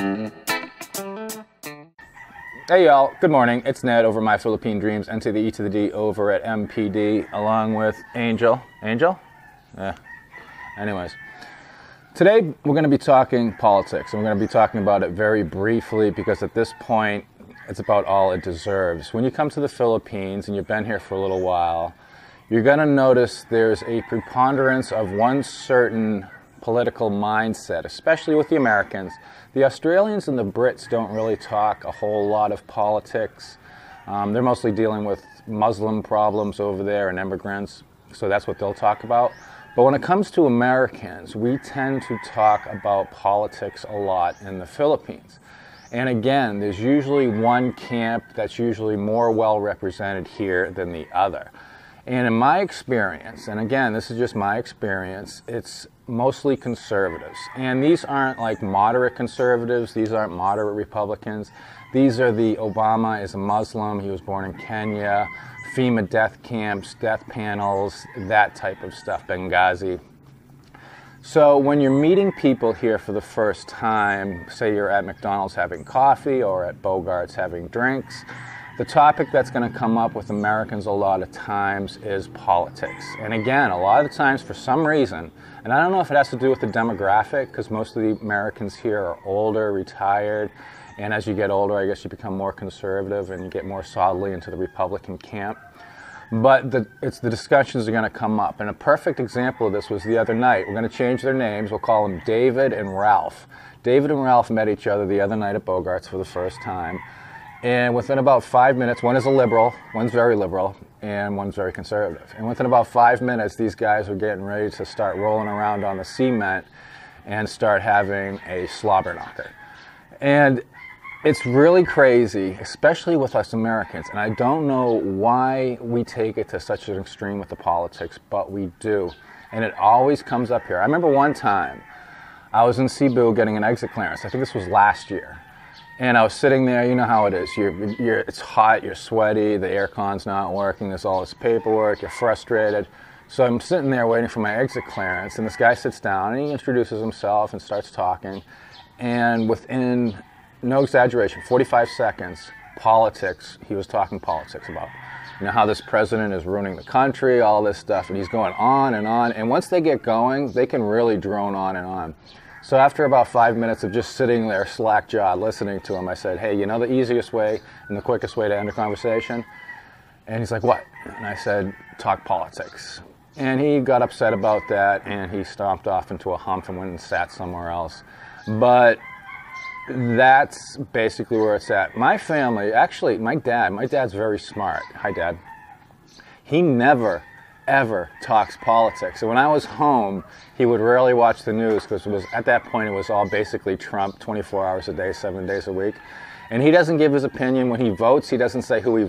Hey y'all, good morning. It's Ned over My Philippine Dreams, N to the E to the D over at MPD, along with Angel. Angel? Yeah. Anyways, today we're going to be talking politics, and we're going to be talking about it very briefly because at this point, it's about all it deserves. When you come to the Philippines and you've been here for a little while, you're going to notice there's a preponderance of one certain political mindset, especially with the Americans. The Australians and the Brits don't really talk a whole lot of politics. They're mostly dealing with Muslim problems over there and immigrants, so that's what they'll talk about. But when it comes to Americans, we tend to talk about politics a lot in the Philippines. And again, there's usually one camp that's usually more well represented here than the other. And in my experience, and again, this is just my experience, it's mostly conservatives. And these aren't like moderate conservatives, these aren't moderate Republicans. These are the Obama is a Muslim, he was born in Kenya, FEMA death camps, death panels, that type of stuff, Benghazi. So when you're meeting people here for the first time, say you're at McDonald's having coffee or at Bogart's having drinks, the topic that's going to come up with Americans a lot of times is politics. And again, a lot of the times for some reason, and I don't know if it has to do with the demographic, because most of the Americans here are older, retired, and as you get older, I guess you become more conservative and you get more solidly into the Republican camp. But the discussions are going to come up. And a perfect example of this was the other night. We're going to change their names. We'll call them David and Ralph. David and Ralph met each other the other night at Bogart's for the first time. And within about 5 minutes, one is a liberal, one's very liberal, and one's very conservative. And within about 5 minutes, these guys were getting ready to start rolling around on the cement and start having a slobber knocker. And it's really crazy, especially with us Americans. And I don't know why we take it to such an extreme with the politics, but we do. And it always comes up here. I remember one time, I was in Cebu getting an exit clearance. I think this was last year. And I was sitting there, you know how it is. It's hot, you're sweaty, the aircon's not working, there's all this paperwork, you're frustrated. So I'm sitting there waiting for my exit clearance, and this guy sits down and he introduces himself and starts talking. And within, no exaggeration, 45 seconds, politics, he was talking politics about. You know, how this president is ruining the country, all this stuff, and he's going on. And once they get going, they can really drone on and on. So after about 5 minutes of just sitting there slack-jawed listening to him, I said, hey, you know the easiest way and the quickest way to end a conversation? And he's like, what? And I said, talk politics. And he got upset about that, and he stomped off into a hump and went and sat somewhere else. But that's basically where it's at. My family, actually, my dad's very smart. Hi, Dad. He never ever talks politics. So when I was home, he would rarely watch the news because at that point it was all basically Trump 24 hours a day, 7 days a week. And he doesn't give his opinion when he votes. He doesn't say who he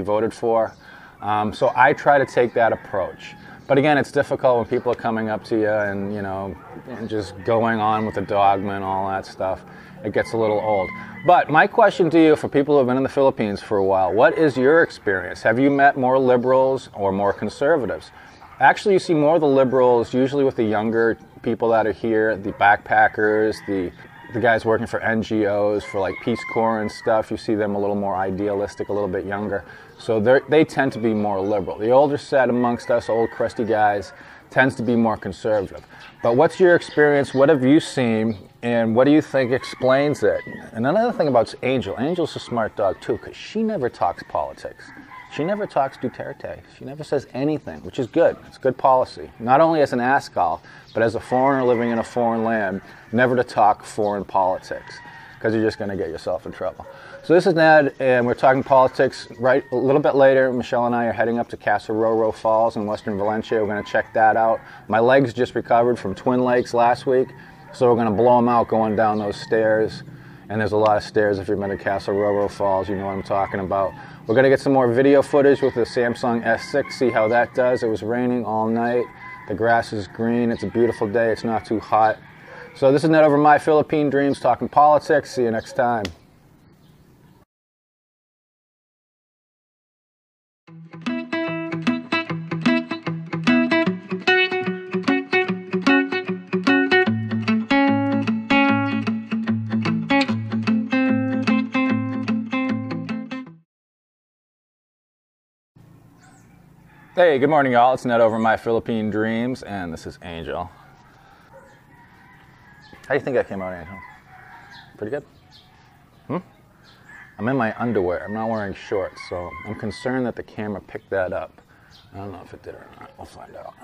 voted for. So I try to take that approach. But again, it's difficult when people are coming up to you and, you know, and just going on with the dogma and all that stuff. It gets a little old. But my question to you, for people who have been in the Philippines for a while, what is your experience? Have you met more liberals or more conservatives? Actually, you see more of the liberals, usually with the younger people that are here, the backpackers, the guys working for NGOs, for like Peace Corps and stuff. You see them a little more idealistic, a little bit younger. So they tend to be more liberal. The older set amongst us, old crusty guys, tends to be more conservative. But what's your experience? What have you seen? And what do you think explains it? And another thing about Angel. Angel's a smart dog too, because she never talks politics. She never talks Duterte. She never says anything, which is good. It's good policy. Not only as an ASCAL, but as a foreigner living in a foreign land, never to talk foreign politics, because you're just going to get yourself in trouble. So this is Ned, and we're talking politics. Right a little bit later, Michelle and I are heading up to Casa Roro Falls in Western Valencia. We're going to check that out. My legs just recovered from Twin Lakes last week, so we're going to blow them out going down those stairs. And there's a lot of stairs. If you've been to Casa Roro Falls, you know what I'm talking about. We're going to get some more video footage with the Samsung S6, see how that does. It was raining all night. The grass is green. It's a beautiful day. It's not too hot. So this is Ned over My Philippine Dreams, talking politics. See you next time. Hey, good morning, y'all. It's Ned over My Philippine Dreams, and this is Angel. How do you think I came out, Angel? Pretty good? I'm in my underwear. I'm not wearing shorts, so I'm concerned that the camera picked that up. I don't know if it did or not. We'll find out.